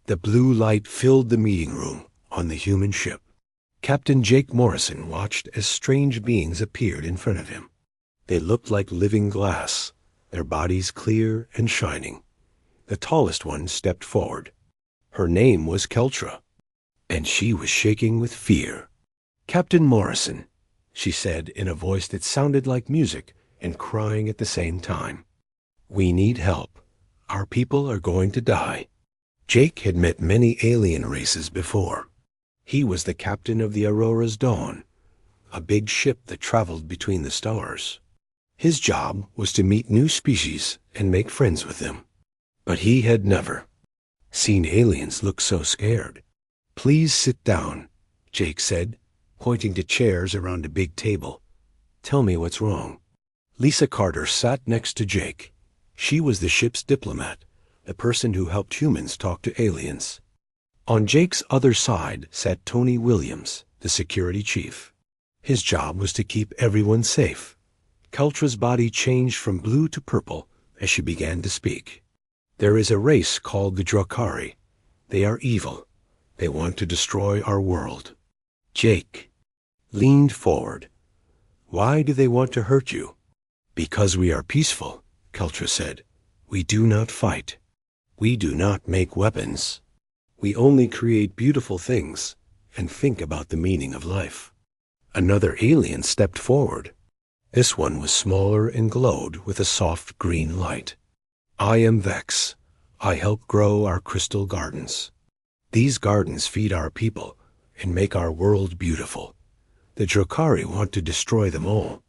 The blue light filled the meeting room on the human ship. Captain Jake Morrison watched as strange beings appeared in front of him. They looked like living glass, their bodies clear and shining. The tallest one stepped forward. Her name was Keltra, and she was shaking with fear. "Captain Morrison," she said in a voice that sounded like music and crying at the same time. "We need help. Our people are going to die." Jake had met many alien races before. He was the captain of the Aurora's Dawn, a big ship that traveled between the stars. His job was to meet new species and make friends with them. But he had never seen aliens look so scared. "Please sit down," Jake said, pointing to chairs around a big table. "Tell me what's wrong." Lisa Carter sat next to Jake. She was the ship's diplomat, the person who helped humans talk to aliens. On Jake's other side sat Tony Williams, the security chief. His job was to keep everyone safe. Keltra's body changed from blue to purple as she began to speak. "There is a race called the Drakari. They are evil. They want to destroy our world." Jake leaned forward. "Why do they want to hurt you?" "Because we are peaceful," Keltra said. "We do not fight. We do not make weapons. We only create beautiful things and think about the meaning of life." Another alien stepped forward. This one was smaller and glowed with a soft green light. "I am Vex. I help grow our crystal gardens. These gardens feed our people and make our world beautiful. The Drakari want to destroy them all."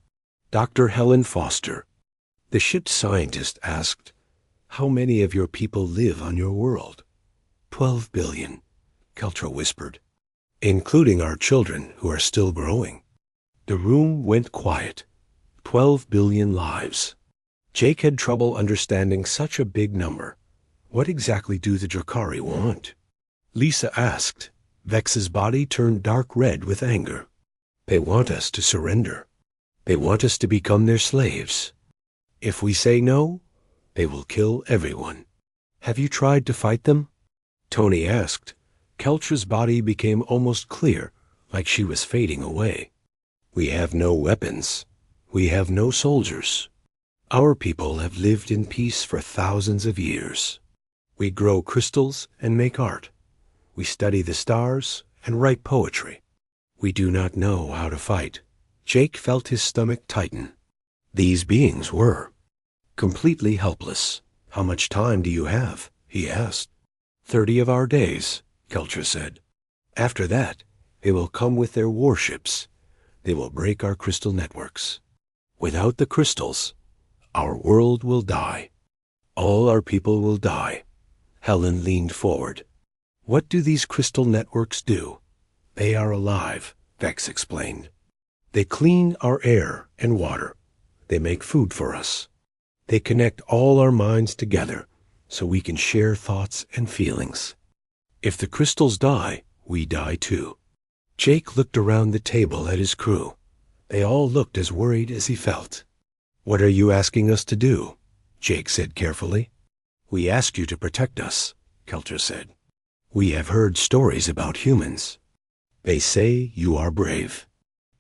Dr. Helen Foster, the ship's scientist, asked, "How many of your people live on your world?" 12 billion, Keltra whispered, "including our children who are still growing." The room went quiet. 12 billion lives. Jake had trouble understanding such a big number. What exactly do the Drakari want? Lisa asked. Vex's body turned dark red with anger. "They want us to surrender. They want us to become their slaves. If we say no, they will kill everyone." "Have you tried to fight them?" Tony asked. Keltra's body became almost clear, like she was fading away. "We have no weapons. We have no soldiers. Our people have lived in peace for thousands of years. We grow crystals and make art. We study the stars and write poetry. We do not know how to fight." Jake felt his stomach tighten. These beings were completely helpless. "How much time do you have?" he asked. 30 of our days, Keltra said. "After that, they will come with their warships. They will break our crystal networks. Without the crystals, our world will die. All our people will die." Helen leaned forward. "What do these crystal networks do?" "They are alive," Vex explained. "They clean our air and water. They make food for us. They connect all our minds together so we can share thoughts and feelings. If the crystals die, we die too." Jake looked around the table at his crew. They all looked as worried as he felt. "What are you asking us to do?" Jake said carefully. "We ask you to protect us," Keltra said. "We have heard stories about humans. They say you are brave.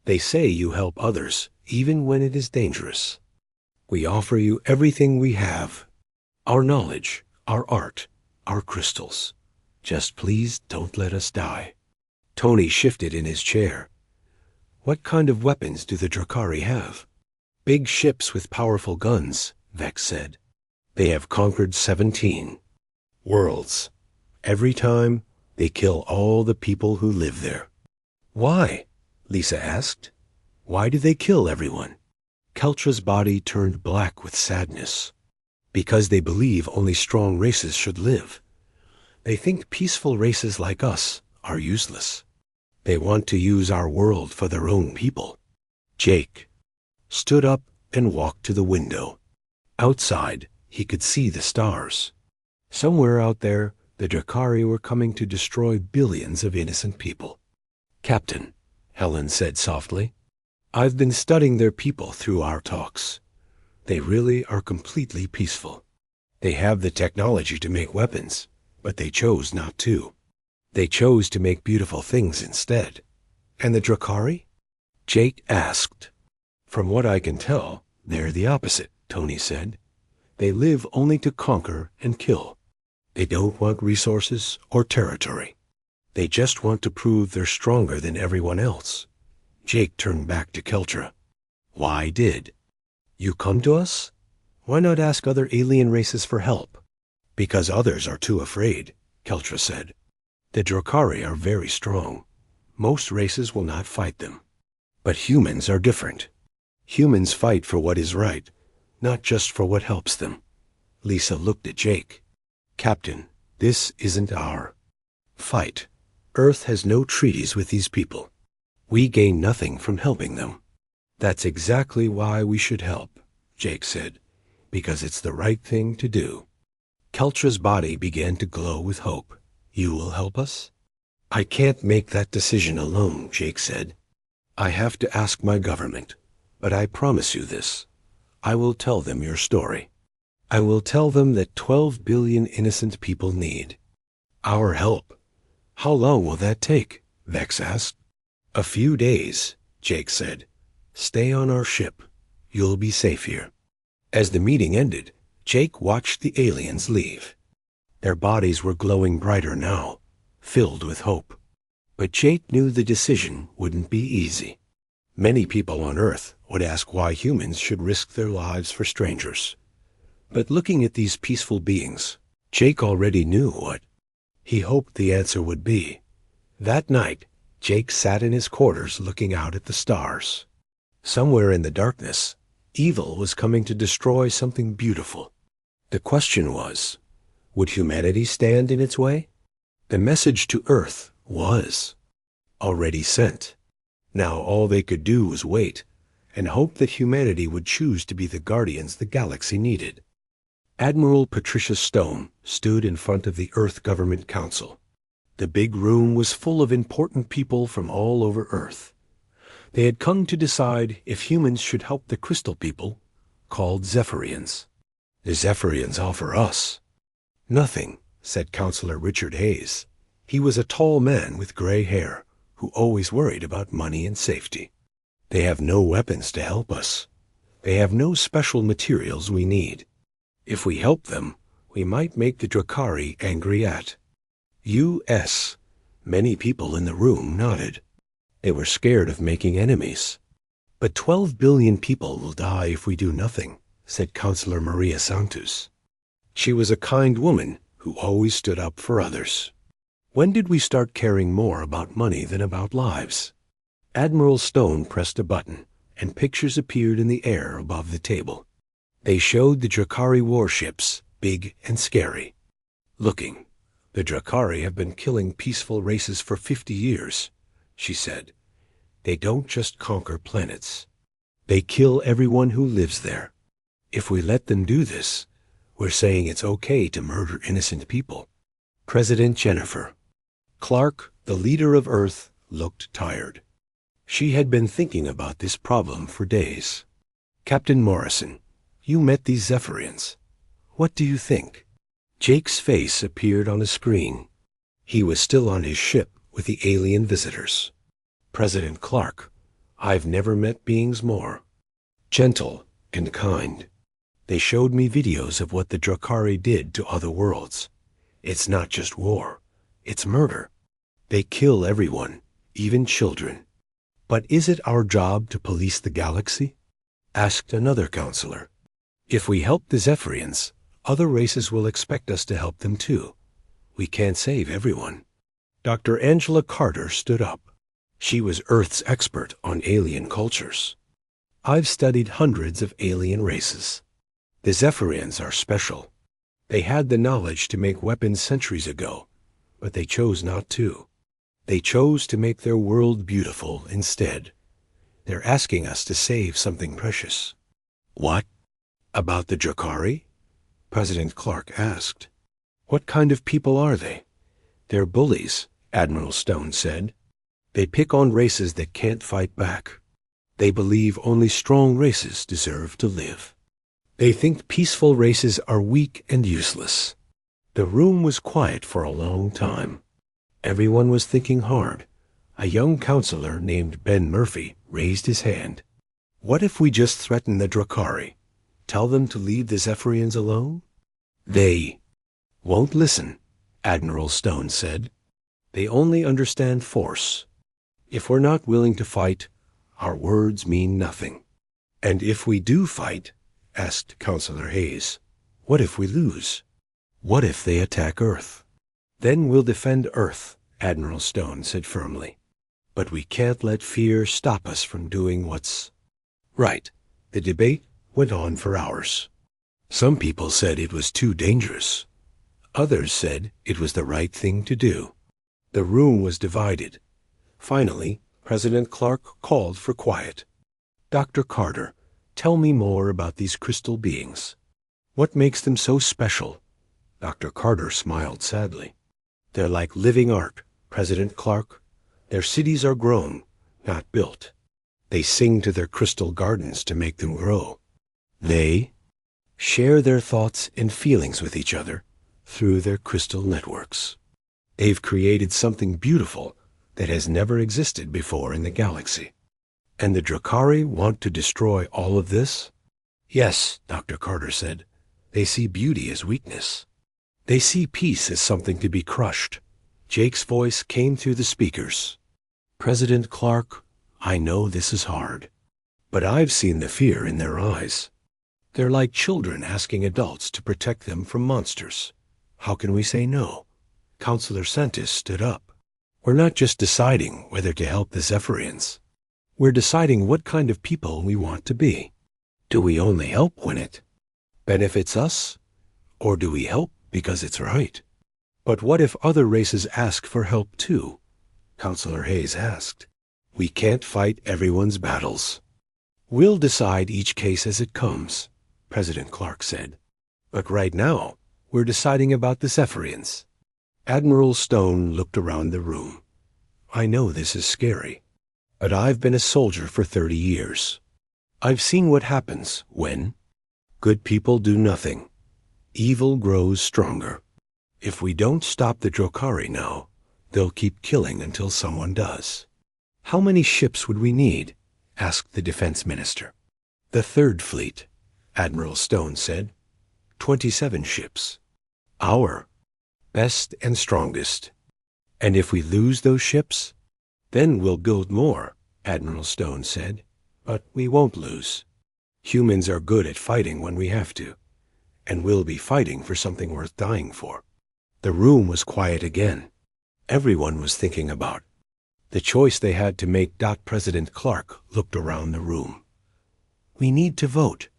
They say you help others, even when it is dangerous. We offer you everything we have. Our knowledge, our art, our crystals. Just please don't let us die." Tony shifted in his chair. "What kind of weapons do the Drakari have?" "Big ships with powerful guns," Vex said. "They have conquered 17 worlds. Every time, they kill all the people who live there." "Why?" Lisa asked. "Why do they kill everyone?" Keltra's body turned black with sadness. "Because they believe only strong races should live. They think peaceful races like us are useless. They want to use our world for their own people." Jake stood up and walked to the window. Outside, he could see the stars. Somewhere out there, the Drakari were coming to destroy billions of innocent people. "Captain," Helen said softly, "I've been studying their people through our talks. They really are completely peaceful. They have the technology to make weapons, But they chose not to. They chose to make beautiful things instead. And the Drakari? Jake asked. From what I can tell, they're the opposite, Tony said. They live only to conquer and kill. They don't want resources or territory. They just want to prove they're stronger than everyone else. Jake turned back to Keltra. Why did? You come to us? Why not ask other alien races for help? Because others are too afraid, Keltra said. The Drakari are very strong. Most races will not fight them. But humans are different. Humans fight for what is right, not just for what helps them. Lisa looked at Jake. Captain, this isn't our fight. Earth has no treaties with these people. We gain nothing from helping them. That's exactly why we should help, Jake said, because it's the right thing to do. Keltra's body began to glow with hope. You will help us? I can't make that decision alone, Jake said. I have to ask my government, but I promise you this. I will tell them your story. I will tell them that 12 billion innocent people need our help. How long will that take? Vex asked. A few days, Jake said. Stay on our ship. You'll be safe here. As the meeting ended, Jake watched the aliens leave. Their bodies were glowing brighter now, filled with hope. But Jake knew the decision wouldn't be easy. Many people on Earth would ask why humans should risk their lives for strangers. But looking at these peaceful beings, Jake already knew what he hoped the answer would be. That night, Jake sat in his quarters looking out at the stars. Somewhere in the darkness, evil was coming to destroy something beautiful. The question was, would humanity stand in its way? The message to Earth was already sent. Now all they could do was wait and hope that humanity would choose to be the guardians the galaxy needed. Admiral Patricia Stone stood in front of the Earth Government Council. The big room was full of important people from all over Earth. They had come to decide if humans should help the Crystal People, called Zephyrians. The Zephyrians offer us nothing, said Counselor Richard Hayes. He was a tall man with gray hair, who always worried about money and safety. They have no weapons to help us. They have no special materials we need. If we help them, we might make the Drakari angry at us. Many people in the room nodded. They were scared of making enemies. But 12 billion people will die if we do nothing, said Counselor Maria Santos. She was a kind woman who always stood up for others. When did we start caring more about money than about lives? Admiral Stone pressed a button, and pictures appeared in the air above the table. They showed the Drakari warships, big and scary. Looking, the Drakari have been killing peaceful races for 50 years, she said. They don't just conquer planets. They kill everyone who lives there. If we let them do this, we're saying it's okay to murder innocent people. President Jennifer Clark, the leader of Earth, looked tired. She had been thinking about this problem for days. Captain Morrison, you met these Zephyrians. What do you think? Jake's face appeared on a screen. He was still on his ship with the alien visitors. President Clark, I've never met beings more gentle and kind. They showed me videos of what the Drakari did to other worlds. It's not just war, it's murder. They kill everyone, even children. But is it our job to police the galaxy? Asked another counselor. If we help the Zephyrians, other races will expect us to help them too. We can't save everyone. Dr. Angela Carter stood up. She was Earth's expert on alien cultures. I've studied hundreds of alien races. The Zephyrians are special. They had the knowledge to make weapons centuries ago, but they chose not to. They chose to make their world beautiful instead. They're asking us to save something precious. What? About the Drakari? President Clark asked. What kind of people are they? They're bullies, Admiral Stone said. They pick on races that can't fight back. They believe only strong races deserve to live. They think peaceful races are weak and useless. The room was quiet for a long time. Everyone was thinking hard. A young counselor named Ben Murphy raised his hand. What if we just threaten the Drakari? Tell them to leave the Zephyrians alone? They won't listen, Admiral Stone said. They only understand force. If we're not willing to fight, our words mean nothing. And if we do fight, asked Counselor Hayes, what if we lose? What if they attack Earth? Then we'll defend Earth, Admiral Stone said firmly. But we can't let fear stop us from doing what's right. The debate went on for hours. Some people said it was too dangerous. Others said it was the right thing to do. The room was divided. Finally, President Clark called for quiet. Dr. Carter, tell me more about these crystal beings. What makes them so special? Dr. Carter smiled sadly. They're like living art, President Clark. Their cities are grown, not built. They sing to their crystal gardens to make them grow. They share their thoughts and feelings with each other through their crystal networks. They've created something beautiful that has never existed before in the galaxy. And the Drakari want to destroy all of this? Yes, Dr. Carter said. They see beauty as weakness. They see peace as something to be crushed. Jake's voice came through the speakers. President Clark, I know this is hard, but I've seen the fear in their eyes. They're like children asking adults to protect them from monsters. How can we say no? Counselor Sentis stood up. We're not just deciding whether to help the Zephyrians. We're deciding what kind of people we want to be. Do we only help when it benefits us? Or do we help because it's right? But what if other races ask for help too? Counselor Hayes asked. We can't fight everyone's battles. We'll decide each case as it comes, President Clark said. But right now, we're deciding about the Zephyrians. Admiral Stone looked around the room. I know this is scary, but I've been a soldier for 30 years. I've seen what happens when good people do nothing. Evil grows stronger. If we don't stop the Drakari now, they'll keep killing until someone does. How many ships would we need? Asked the defense minister. The Third Fleet, Admiral Stone said. 27 ships. Our best and strongest. And if we lose those ships, then we'll build more, Admiral Stone said. But we won't lose. Humans are good at fighting when we have to, and we'll be fighting for something worth dying for. The room was quiet again. Everyone was thinking about the choice they had to make. President Clark looked around the room. We need to vote.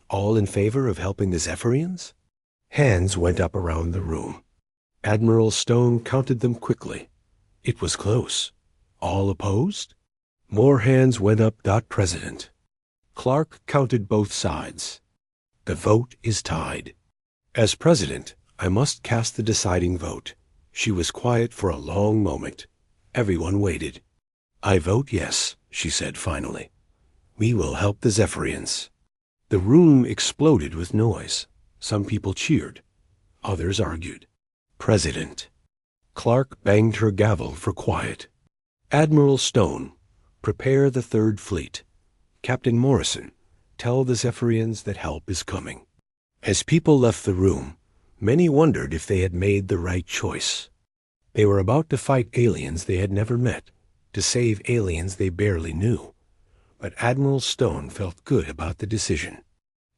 All in favor of helping the Zephyrians? Hands went up around the room. Admiral Stone counted them quickly. It was close. All opposed? More hands went up. President Clark counted both sides. The vote is tied. As president, I must cast the deciding vote. She was quiet for a long moment. Everyone waited. I vote yes, she said finally. We will help the Zephyrians. The room exploded with noise. Some people cheered. Others argued. President Clark banged her gavel for quiet. Admiral Stone, prepare the Third Fleet. Captain Morrison, tell the Zephyrians that help is coming. As people left the room, many wondered if they had made the right choice. They were about to fight aliens they had never met, to save aliens they barely knew. But Admiral Stone felt good about the decision.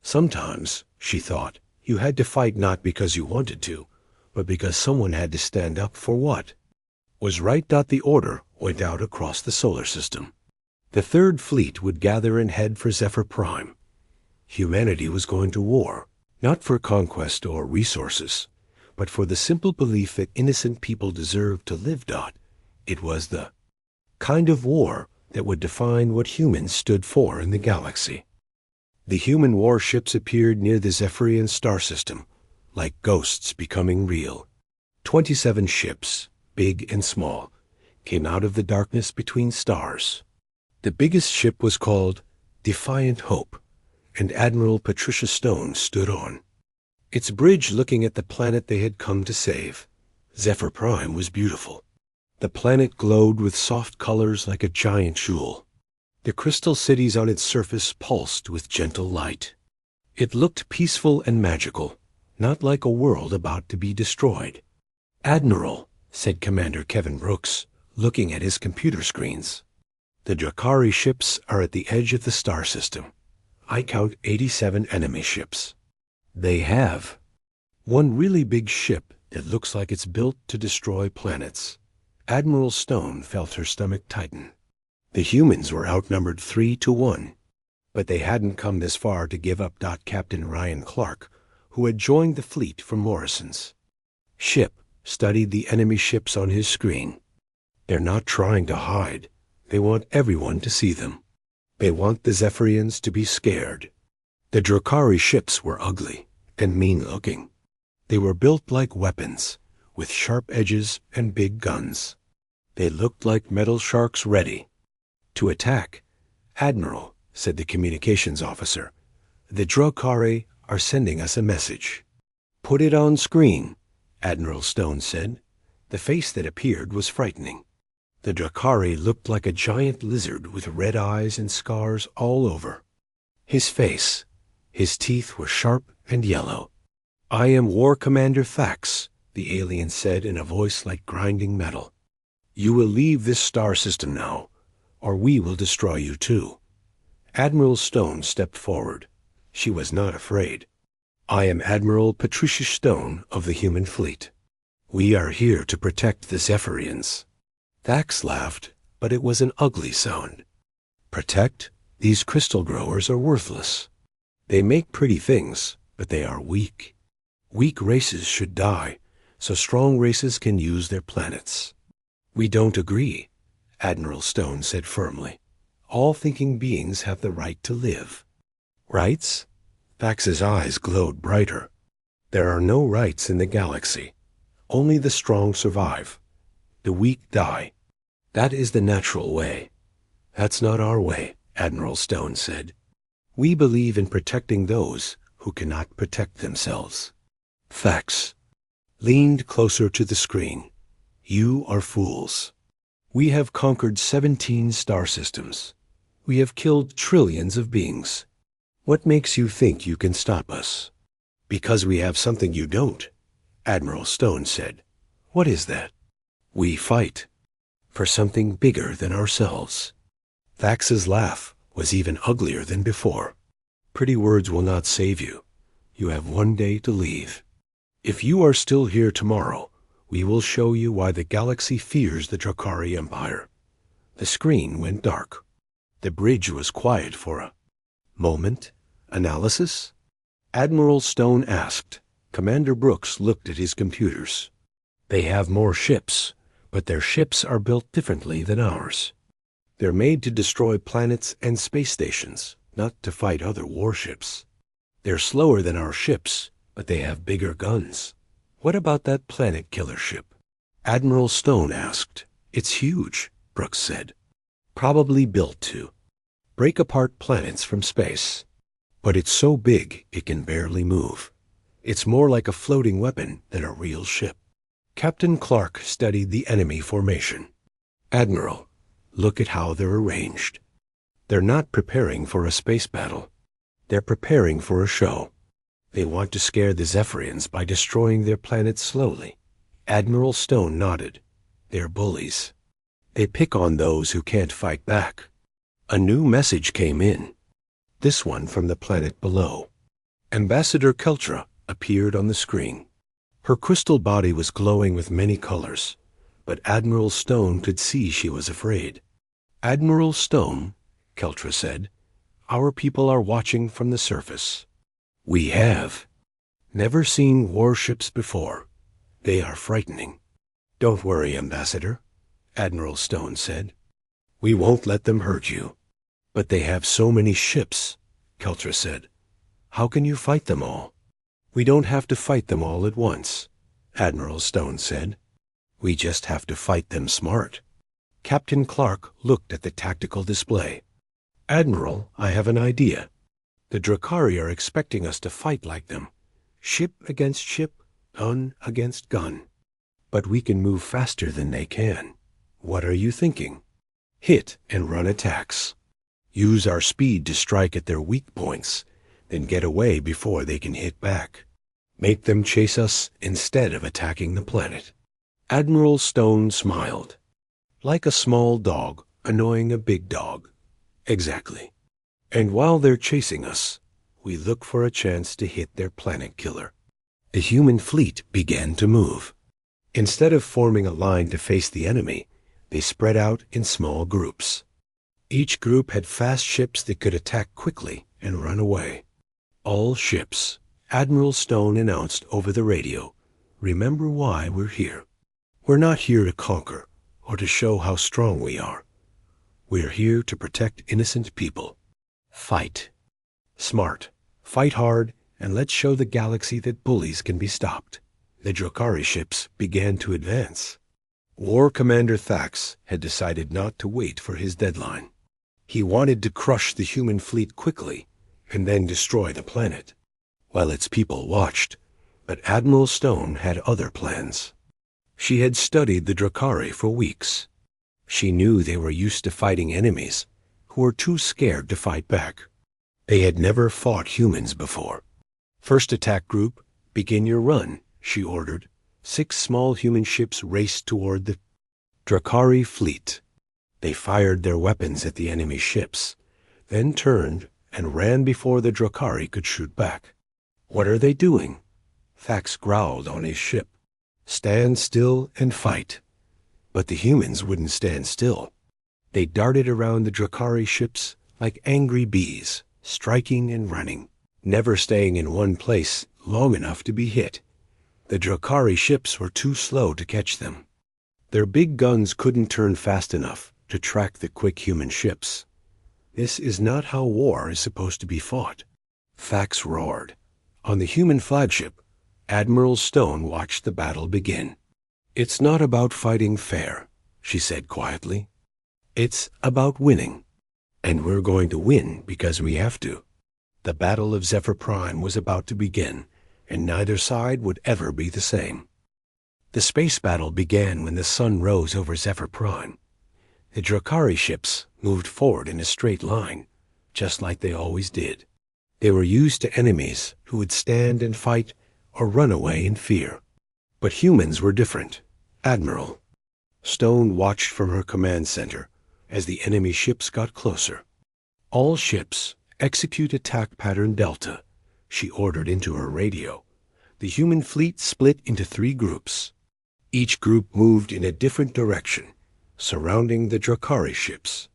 Sometimes, she thought, you had to fight not because you wanted to, but because someone had to stand up for what was right. The order went out across the solar system. The Third Fleet would gather and head for Zephyr Prime. Humanity was going to war, not for conquest or resources, but for the simple belief that innocent people deserved to live. It was the kind of war that would define what humans stood for in the galaxy. The human warships appeared near the Zephyrian star system, like ghosts becoming real. 27 ships, big and small, came out of the darkness between stars. The biggest ship was called Defiant Hope, and Admiral Patricia Stone stood on. its bridge looking at the planet they had come to save. Zephyr Prime was beautiful. The planet glowed with soft colors like a giant jewel. The crystal cities on its surface pulsed with gentle light. It looked peaceful and magical, not like a world about to be destroyed. "Admiral," said Commander Kevin Brooks, looking at his computer screens. "The Drakari ships are at the edge of the star system. I count 87 enemy ships. They have one really big ship that looks like it's built to destroy planets." Admiral Stone felt her stomach tighten. The humans were outnumbered 3-1, but they hadn't come this far to give up. Captain Ryan Clark, who had joined the fleet from Morrison's ship, studied the enemy ships on his screen. "They're not trying to hide. They want everyone to see them. They want the Zephyrians to be scared." The Drakari ships were ugly and mean-looking. They were built like weapons, with sharp edges and big guns. They looked like metal sharks ready to attack. "Admiral," said the communications officer, "the Drakari are sending us a message." "Put it on screen," Admiral Stone said. The face that appeared was frightening. The Drakari looked like a giant lizard with red eyes and scars all over his face. His teeth were sharp and yellow. "I am War Commander Thax," the alien said in a voice like grinding metal. "You will leave this star system now, or we will destroy you too." Admiral Stone stepped forward. She was not afraid. "I am Admiral Patricia Stone of the human fleet. We are here to protect the Zephyrians." Thax laughed, but it was an ugly sound. "Protect? These crystal growers are worthless. They make pretty things, but they are weak. Weak races should die, so strong races can use their planets." "We don't agree," Admiral Stone said firmly. "All thinking beings have the right to live." "Rights?" Thax's eyes glowed brighter. "There are no rights in the galaxy. Only the strong survive. The weak die. That is the natural way." "That's not our way," Admiral Stone said. "We believe in protecting those who cannot protect themselves." Thax leaned closer to the screen. "You are fools. We have conquered 17 star systems. We have killed trillions of beings. What makes you think you can stop us?" "Because we have something you don't," Admiral Stone said. "What is that?" "We fight for something bigger than ourselves." Thax's laugh was even uglier than before. "Pretty words will not save you. You have one day to leave. If you are still here tomorrow, we will show you why the galaxy fears the Drakari Empire." The screen went dark. The bridge was quiet for a moment. "Analysis?" Admiral Stone asked. Commander Brooks looked at his computers. "They have more ships, but their ships are built differently than ours. They're made to destroy planets and space stations, not to fight other warships. They're slower than our ships, but they have bigger guns." "What about that planet killer ship?" Admiral Stone asked. "It's huge," Brooks said. "Probably built to break apart planets from space. But it's so big it can barely move. It's more like a floating weapon than a real ship." Captain Clark studied the enemy formation. "Admiral, look at how they're arranged. They're not preparing for a space battle. They're preparing for a show. They want to scare the Zephyrians by destroying their planet slowly." Admiral Stone nodded. "They're bullies. They pick on those who can't fight back." A new message came in. This one from the planet below. Ambassador Keltra appeared on the screen. Her crystal body was glowing with many colors, but Admiral Stone could see she was afraid. "Admiral Stone," Keltra said, "our people are watching from the surface. We have never seen warships before. They are frightening." "Don't worry, Ambassador," Admiral Stone said. "We won't let them hurt you." "But they have so many ships," Keltra said. "How can you fight them all?" "We don't have to fight them all at once," Admiral Stone said. "We just have to fight them smart." Captain Clark looked at the tactical display. "Admiral, I have an idea. The Drakari are expecting us to fight like them. Ship against ship, gun against gun. But we can move faster than they can. What are you thinking? Hit and run attacks. Use our speed to strike at their weak points, then get away before they can hit back. Make them chase us instead of attacking the planet." Admiral Stone smiled. "Like a small dog annoying a big dog." "Exactly. And while they're chasing us, we look for a chance to hit their planet killer." The human fleet began to move. Instead of forming a line to face the enemy, they spread out in small groups. Each group had fast ships that could attack quickly and run away. "All ships," Admiral Stone announced over the radio, "remember why we're here. We're not here to conquer or to show how strong we are. We're here to protect innocent people. Fight. Smart. Fight hard, and let's show the galaxy that bullies can be stopped." The Drakari ships began to advance. War Commander Thax had decided not to wait for his deadline. He wanted to crush the human fleet quickly and then destroy the planet, while its people watched. But Admiral Stone had other plans. She had studied the Drakari for weeks. She knew they were used to fighting enemies who were too scared to fight back. They had never fought humans before. "First attack group, begin your run," she ordered. 6 small human ships raced toward the Drakari fleet. They fired their weapons at the enemy ships, then turned and ran before the Drakari could shoot back. "What are they doing?" Thax growled on his ship. "Stand still and fight." But the humans wouldn't stand still. They darted around the Drakari ships like angry bees, striking and running, never staying in one place long enough to be hit. The Drakari ships were too slow to catch them. Their big guns couldn't turn fast enough to track the quick human ships. This is not how war is supposed to be fought. Thax roared. On the human flagship, Admiral Stone watched the battle begin. "It's not about fighting fair," she said quietly. "It's about winning. And we're going to win because we have to." The Battle of Zephyr Prime was about to begin, and neither side would ever be the same. The space battle began when the sun rose over Zephyr Prime. The Drakari ships moved forward in a straight line, just like they always did. They were used to enemies who would stand and fight or run away in fear. But humans were different. Admiral Stone watched from her command center as the enemy ships got closer. "All ships, execute attack pattern Delta," she ordered into her radio. The human fleet split into 3 groups. Each group moved in a different direction, surrounding the Drakari ships.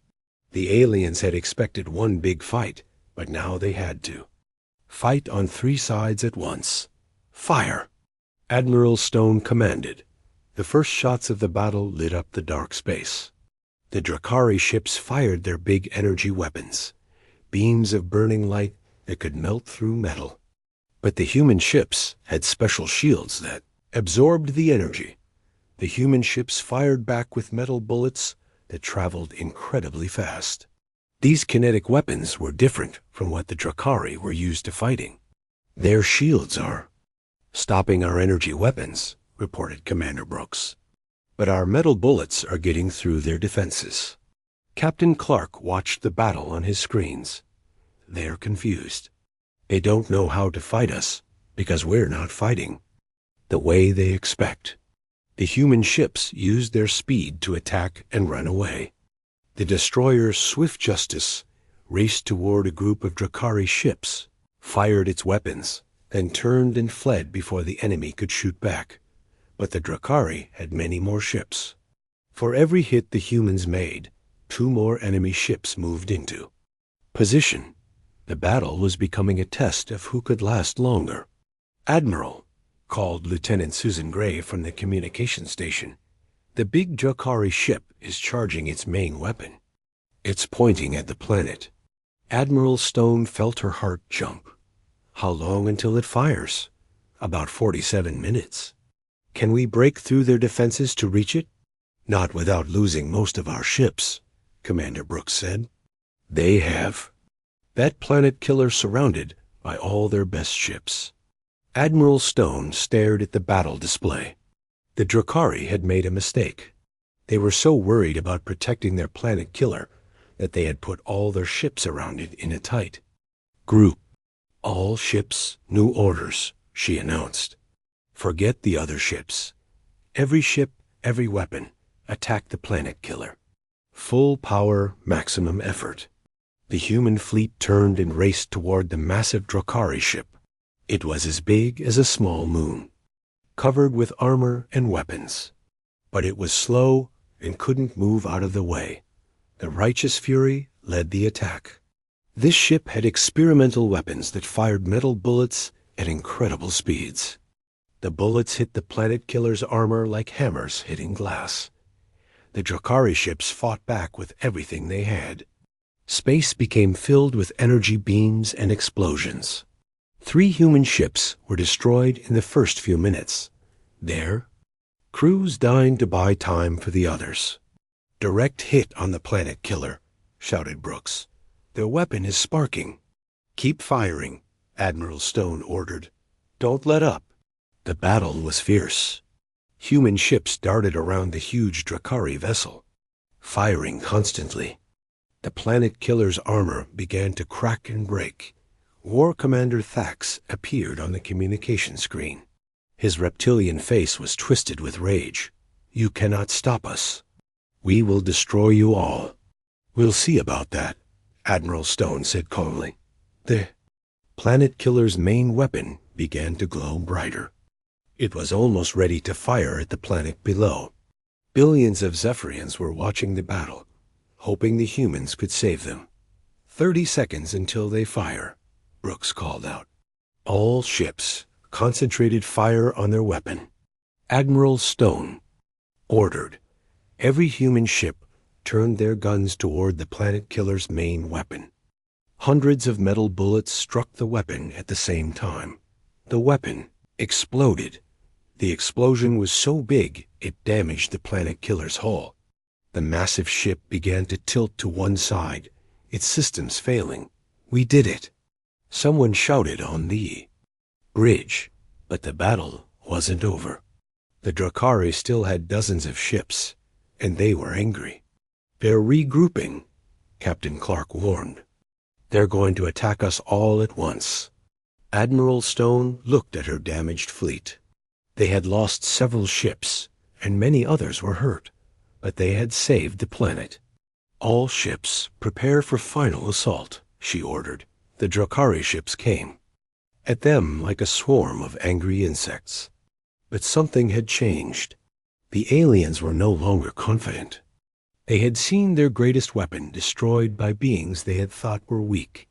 The aliens had expected one big fight, but now they had to. "Fight on 3 sides at once. Fire!" Admiral Stone commanded. The first shots of the battle lit up the dark space. The Drakari ships fired their big energy weapons, beams of burning light that could melt through metal. But the human ships had special shields that absorbed the energy. The human ships fired back with metal bullets that traveled incredibly fast. These kinetic weapons were different from what the Drakari were used to fighting. "Their shields are stopping our energy weapons," reported Commander Brooks. "But our metal bullets are getting through their defenses." Captain Clark watched the battle on his screens. They're confused. They don't know how to fight us because we're not fighting the way they expect. The human ships used their speed to attack and run away. The destroyer Swift Justice raced toward a group of Drakari ships, fired its weapons, then turned and fled before the enemy could shoot back. But the Drakari had many more ships. For every hit the humans made, 2 more enemy ships moved into position. The battle was becoming a test of who could last longer. "Admiral," called Lieutenant Susan Gray from the communication station, "the big Drakari ship is charging its main weapon. It's pointing at the planet." Admiral Stone felt her heart jump. "How long until it fires?" "About 47 minutes. "Can we break through their defenses to reach it?" "Not without losing most of our ships," Commander Brooks said. "They have that planet killer surrounded by all their best ships." Admiral Stone stared at the battle display. The Drakari had made a mistake. They were so worried about protecting their planet killer that they had put all their ships around it in a tight group. All ships, new orders, she announced. Forget the other ships. Every ship, every weapon, attack the planet killer. Full power, maximum effort. The human fleet turned and raced toward the massive Drakari ship. It was as big as a small moon, covered with armor and weapons. But it was slow and couldn't move out of the way. The Righteous Fury led the attack. This ship had experimental weapons that fired metal bullets at incredible speeds. The bullets hit the planet killer's armor like hammers hitting glass. The Drakari ships fought back with everything they had. Space became filled with energy beams and explosions. 3 human ships were destroyed in the first few minutes. There, crews dying to buy time for the others. Direct hit on the planet killer, shouted Brooks. Their weapon is sparking. Keep firing, Admiral Stone ordered. Don't let up. The battle was fierce. Human ships darted around the huge Drakari vessel, firing constantly. The planet killer's armor began to crack and break. War Commander Thax appeared on the communication screen. His reptilian face was twisted with rage. You cannot stop us. We will destroy you all. We'll see about that, Admiral Stone said calmly. The planet killer's main weapon began to glow brighter. It was almost ready to fire at the planet below. Billions of Zephyrians were watching the battle, hoping the humans could save them. 30 seconds until they fire, Brooks called out. All ships concentrated fire on their weapon. Admiral Stone ordered. Every human ship turned their guns toward the planet killer's main weapon. Hundreds of metal bullets struck the weapon at the same time. The weapon exploded. The explosion was so big it damaged the planet killer's hull. The massive ship began to tilt to one side, its systems failing. We did it, someone shouted on the bridge, but the battle wasn't over. The Drakari still had dozens of ships, and they were angry. They're regrouping, Captain Clark warned. They're going to attack us all at once. Admiral Stone looked at her damaged fleet. They had lost several ships, and many others were hurt, but they had saved the planet. All ships prepare for final assault, she ordered. The Drakari ships came, at them like a swarm of angry insects. But something had changed. The aliens were no longer confident. They had seen their greatest weapon destroyed by beings they had thought were weak.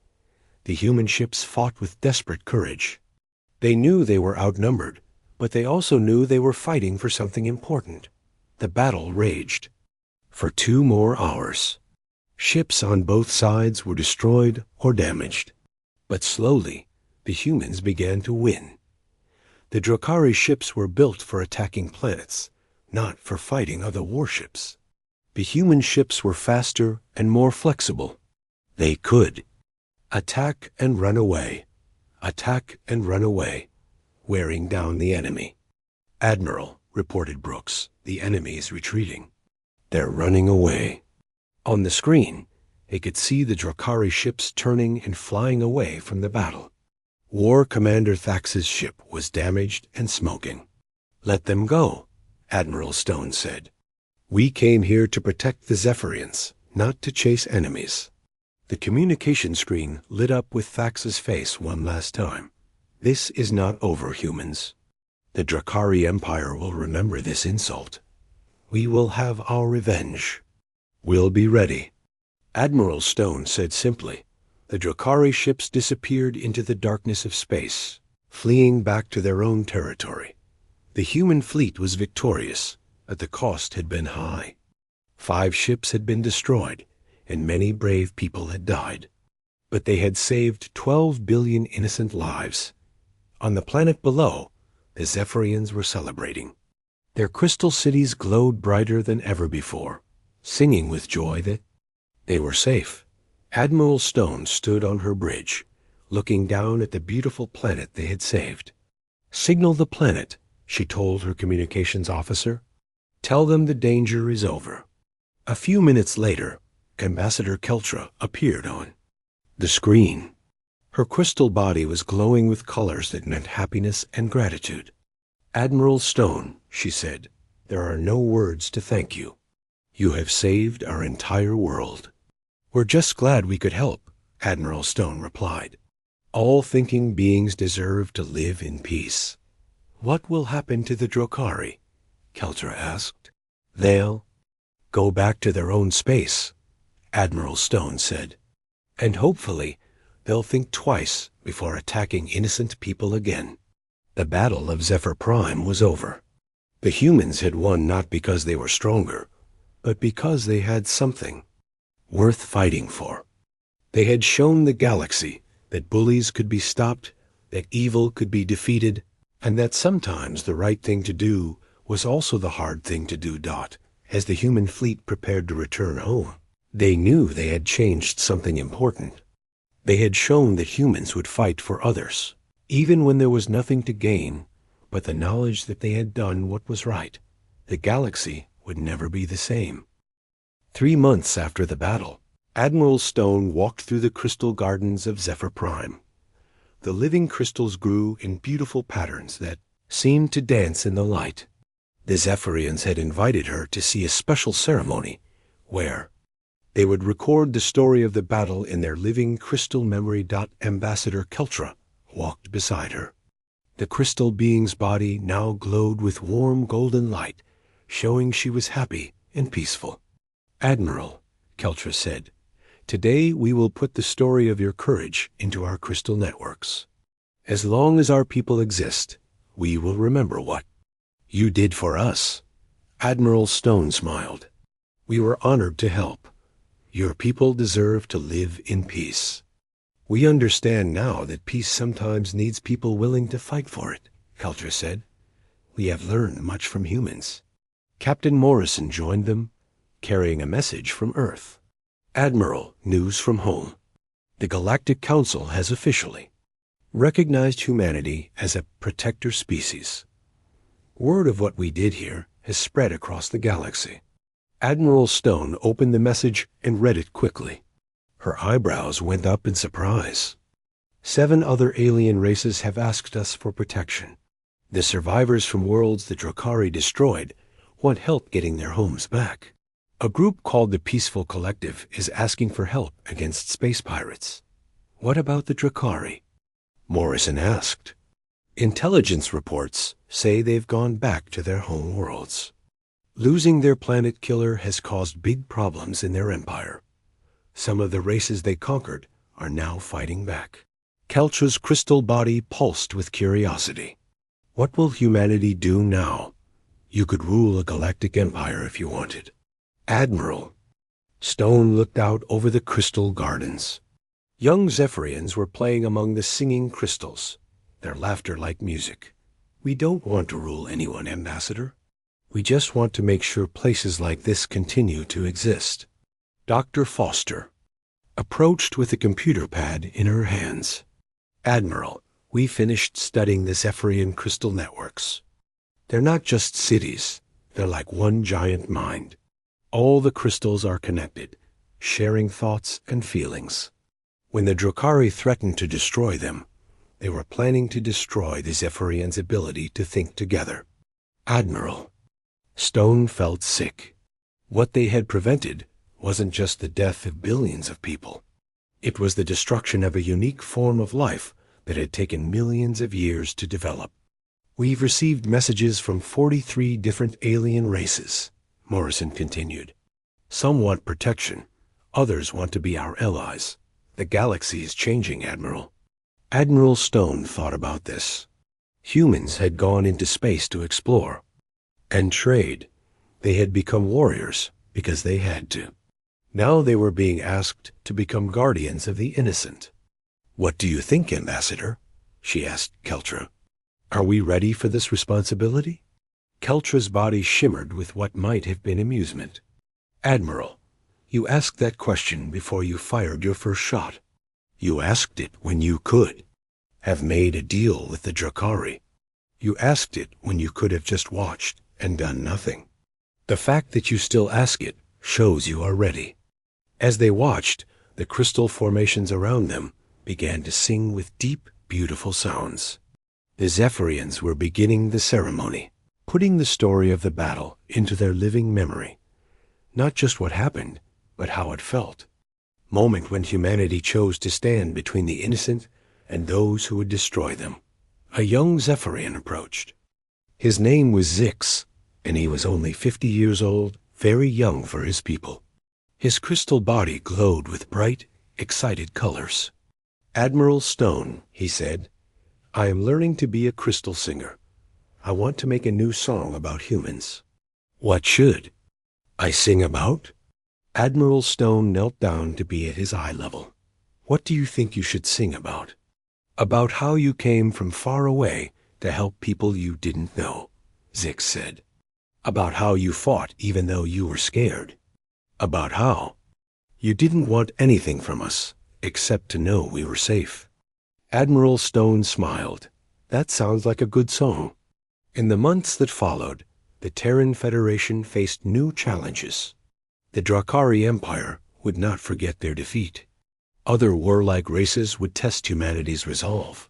The human ships fought with desperate courage. They knew they were outnumbered, but they also knew they were fighting for something important. The battle raged for 2 more hours. Ships on both sides were destroyed or damaged. But slowly, the humans began to win. The Drakari ships were built for attacking planets, not for fighting other warships. The human ships were faster and more flexible. They could attack and run away, wearing down the enemy. Admiral, reported Brooks, the enemy is retreating. They're running away. On the screen, they could see the Drakari ships turning and flying away from the battle. War Commander Thax's ship was damaged and smoking. Let them go, Admiral Stone said. We came here to protect the Zephyrians, not to chase enemies. The communication screen lit up with Thax's face one last time. This is not over, humans. The Drakari Empire will remember this insult. We will have our revenge. We'll be ready. Admiral Stone said simply. The Drakari ships disappeared into the darkness of space, fleeing back to their own territory. The human fleet was victorious, but the cost had been high. 5 ships had been destroyed, and many brave people had died. But they had saved 12 billion innocent lives. On the planet below, the Zephyrians were celebrating. Their crystal cities glowed brighter than ever before, singing with joy that they were safe. Admiral Stone stood on her bridge, looking down at the beautiful planet they had saved. Signal the planet, she told her communications officer. Tell them the danger is over. A few minutes later, Ambassador Keltra appeared on the screen. Her crystal body was glowing with colors that meant happiness and gratitude. Admiral Stone, she said, there are no words to thank you. You have saved our entire world. We're just glad we could help, Admiral Stone replied. All thinking beings deserve to live in peace. What will happen to the Drukari? Keltra asked. They'll go back to their own space, Admiral Stone said. And hopefully, they'll think twice before attacking innocent people again. The Battle of Zephyr Prime was over. The humans had won not because they were stronger, but because they had something worth fighting for. They had shown the galaxy that bullies could be stopped, that evil could be defeated, and that sometimes the right thing to do was also the hard thing to do. As the human fleet prepared to return home, they knew they had changed something important. They had shown that humans would fight for others, even when there was nothing to gain but the knowledge that they had done what was right. The galaxy would never be the same. 3 months after the battle, Admiral Stone walked through the crystal gardens of Zephyr Prime. The living crystals grew in beautiful patterns that seemed to dance in the light. The Zephyrians had invited her to see a special ceremony where they would record the story of the battle in their living crystal memory. Ambassador Keltra walked beside her. The crystal being's body now glowed with warm golden light, showing she was happy and peaceful. Admiral, Keltra said, today we will put the story of your courage into our crystal networks. As long as our people exist, we will remember what you did for us. Admiral Stone smiled. We were honored to help. Your people deserve to live in peace. We understand now that peace sometimes needs people willing to fight for it, Keltra said. We have learned much from humans. Captain Morrison joined them, carrying a message from Earth. Admiral, news from home. The Galactic Council has officially recognized humanity as a protector species. Word of what we did here has spread across the galaxy. Admiral Stone opened the message and read it quickly. Her eyebrows went up in surprise. 7 other alien races have asked us for protection. The survivors from worlds the Drukari destroyed want help getting their homes back. A group called the Peaceful Collective is asking for help against space pirates. What about the Drukari? Morrison asked. Intelligence reports say they've gone back to their home worlds. Losing their planet killer has caused big problems in their empire. Some of the races they conquered are now fighting back. Keltra's crystal body pulsed with curiosity. What will humanity do now? You could rule a galactic empire if you wanted. Admiral. Stone looked out over the crystal gardens. Young Zephyrians were playing among the singing crystals, their laughter like music. We don't want to rule anyone, Ambassador. We just want to make sure places like this continue to exist. Dr. Foster approached with a computer pad in her hands. Admiral, we finished studying the Zephyrian crystal networks. They're not just cities, they're like one giant mind. All the crystals are connected, sharing thoughts and feelings. When the Drukari threatened to destroy them, they were planning to destroy the Zephyrians' ability to think together. Admiral. Stone felt sick. What they had prevented wasn't just the death of billions of people. It was the destruction of a unique form of life that had taken millions of years to develop. We've received messages from 43 different alien races, Morrison continued. Some want protection. Others want to be our allies. The galaxy is changing, Admiral. Admiral Stone thought about this. Humans had gone into space to explore and trade. They had become warriors because they had to. Now they were being asked to become guardians of the innocent. What do you think, Ambassador? She asked Keltra. Are we ready for this responsibility? Keltra's body shimmered with what might have been amusement. Admiral, you asked that question before you fired your first shot. You asked it when you could have made a deal with the Drukari. You asked it when you could have just watched and done nothing. The fact that you still ask it shows you are ready. As they watched, the crystal formations around them began to sing with deep, beautiful sounds. The Zephyrians were beginning the ceremony, putting the story of the battle into their living memory. Not just what happened, but how it felt. Moment when humanity chose to stand between the innocent and those who would destroy them. A young Zephyrian approached. His name was Zix, and he was only 50 years old, very young for his people. His crystal body glowed with bright, excited colors. "Admiral Stone," he said, "I am learning to be a crystal singer. I want to make a new song about humans." "What should I sing about?" Admiral Stone knelt down to be at his eye level. "What do you think you should sing about?" "About how you came from far away to help people you didn't know," Zix said. "About how you fought even though you were scared. About how you didn't want anything from us except to know we were safe." Admiral Stone smiled. "That sounds like a good song." In the months that followed, the Terran Federation faced new challenges. The Drakari Empire would not forget their defeat. Other warlike races would test humanity's resolve.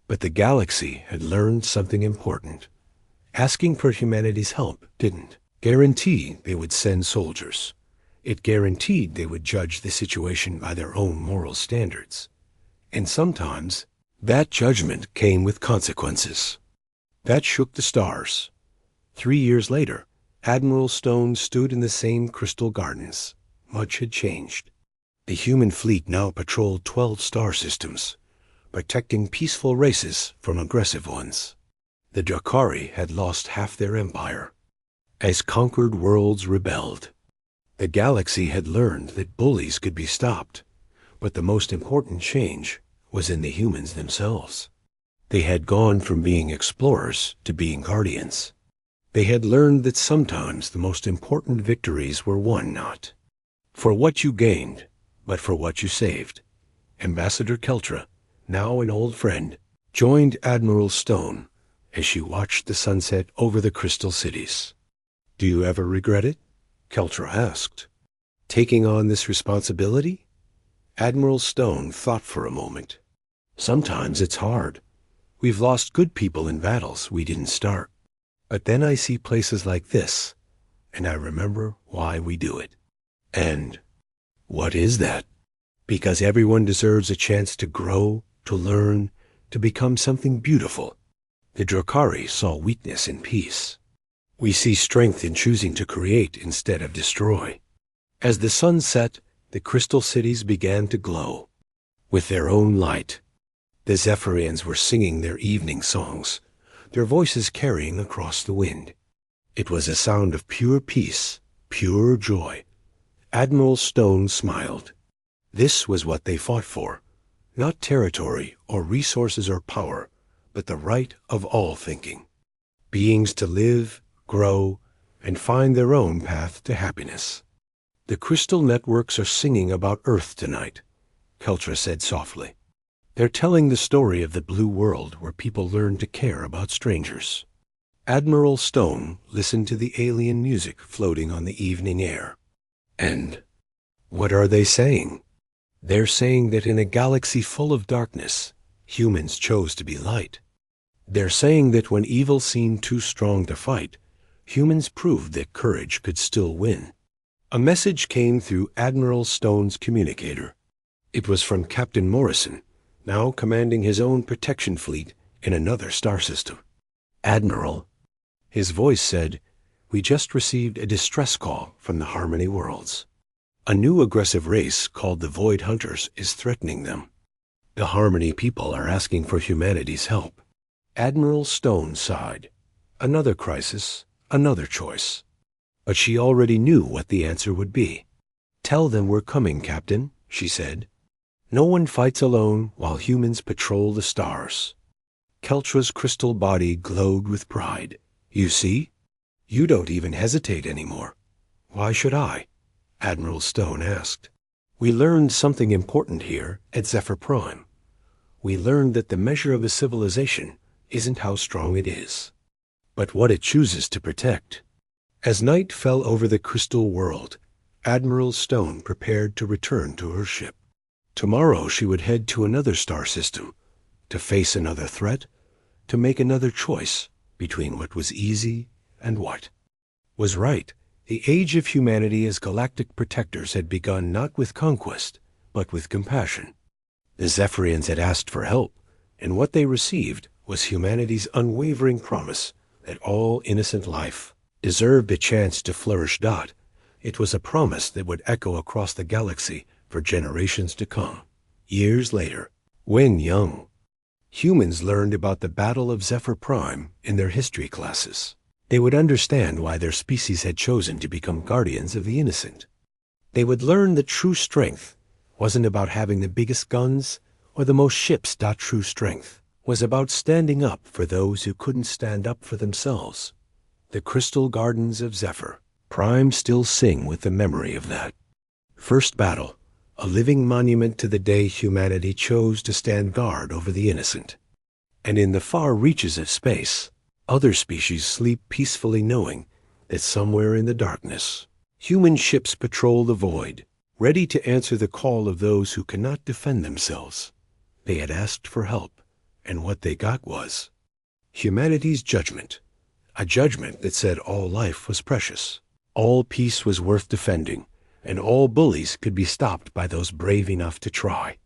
But the galaxy had learned something important. Asking for humanity's help didn't guarantee they would send soldiers. It guaranteed they would judge the situation by their own moral standards. And sometimes that judgment came with consequences. That shook the stars. 3 years later, Admiral Stone stood in the same crystal gardens. Much had changed. The human fleet now patrolled 12 star systems, protecting peaceful races from aggressive ones. The Drakari had lost half their empire, as conquered worlds rebelled. The galaxy had learned that bullies could be stopped, but the most important change was in the humans themselves. They had gone from being explorers to being guardians. They had learned that sometimes the most important victories were won not for what you gained, but for what you saved. Ambassador Keltra, now an old friend, joined Admiral Stone as she watched the sunset over the crystal cities. "Do you ever regret it?" Keltra asked. "Taking on this responsibility?" Admiral Stone thought for a moment. "Sometimes it's hard. We've lost good people in battles we didn't start. But then I see places like this, and I remember why we do it." "And what is that?" "Because everyone deserves a chance to grow, to learn, to become something beautiful." The Drakari saw weakness in peace. "We see strength in choosing to create instead of destroy." As the sun set, the crystal cities began to glow with their own light. The Zephyrians were singing their evening songs, their voices carrying across the wind. It was a sound of pure peace, pure joy. Admiral Stone smiled. This was what they fought for, not territory or resources or power, but the right of all thinking. Beings to live, grow, and find their own path to happiness. "The crystal networks are singing about Earth tonight," Keltra said softly. "They're telling the story of the blue world where people learn to care about strangers." Admiral Stone listened to the alien music floating on the evening air. "And what are they saying?" "They're saying that in a galaxy full of darkness, humans chose to be light. They're saying that when evil seemed too strong to fight, humans proved that courage could still win." A message came through Admiral Stone's communicator. It was from Captain Morrison, now commanding his own protection fleet in another star system. "Admiral," his voice said, "we just received a distress call from the Harmony Worlds. A new aggressive race called the Void Hunters is threatening them. The Harmony people are asking for humanity's help." Admiral Stone sighed. Another crisis, another choice. But she already knew what the answer would be. "Tell them we're coming, Captain," she said. "No one fights alone while humans patrol the stars." Keltra's crystal body glowed with pride. "You see? You don't even hesitate anymore." "Why should I?" Admiral Stone asked. "We learned something important here at Zephyr Prime. We learned that the measure of a civilization isn't how strong it is, but what it chooses to protect. As night fell over the crystal world, Admiral Stone prepared to return to her ship. Tomorrow she would head to another star system, to face another threat, to make another choice between what was easy and what was right. The age of humanity as galactic protectors had begun not with conquest, but with compassion. The Zephyrians had asked for help, and what they received was humanity's unwavering promise that all innocent life deserved a chance to flourish. It was a promise that would echo across the galaxy for generations to come. Years later, when young, humans learned about the Battle of Zephyr Prime in their history classes. They would understand why their species had chosen to become guardians of the innocent. They would learn that true strength wasn't about having the biggest guns or the most ships. True strength was about standing up for those who couldn't stand up for themselves. The crystal gardens of Zephyr Prime still sing with the memory of that first battle, a living monument to the day humanity chose to stand guard over the innocent. And in the far reaches of space, other species sleep peacefully knowing that somewhere in the darkness, human ships patrol the void, ready to answer the call of those who cannot defend themselves. They had asked for help, and what they got was humanity's judgment, a judgment that said all life was precious, all peace was worth defending, and all bullies could be stopped by those brave enough to try.